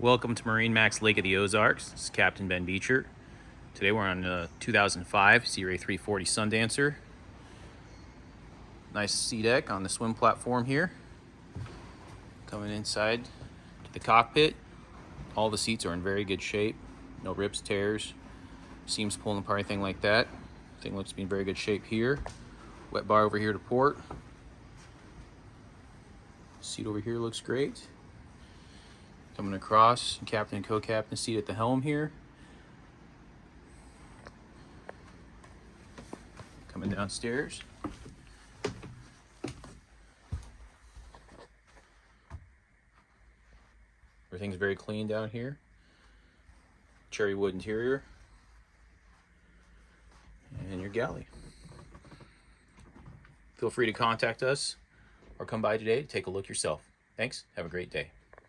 Welcome to MarineMax Lake of the Ozarks. This is Captain Ben Beecher. Today we're on a 2005 Sea Ray 340 Sundancer. Nice sea deck on the swim platform here. Coming inside to the cockpit. All the seats are in very good shape. No rips, tears, seams pulling apart, anything like that. Thing looks to be in very good shape here. Wet bar over here to port. Seat over here looks great. Coming across, captain and co-captain seat at the helm here. Coming downstairs. Everything's very clean down here. Cherry wood interior. And your galley. Feel free to contact us or come by today to take a look yourself. Thanks. Have a great day.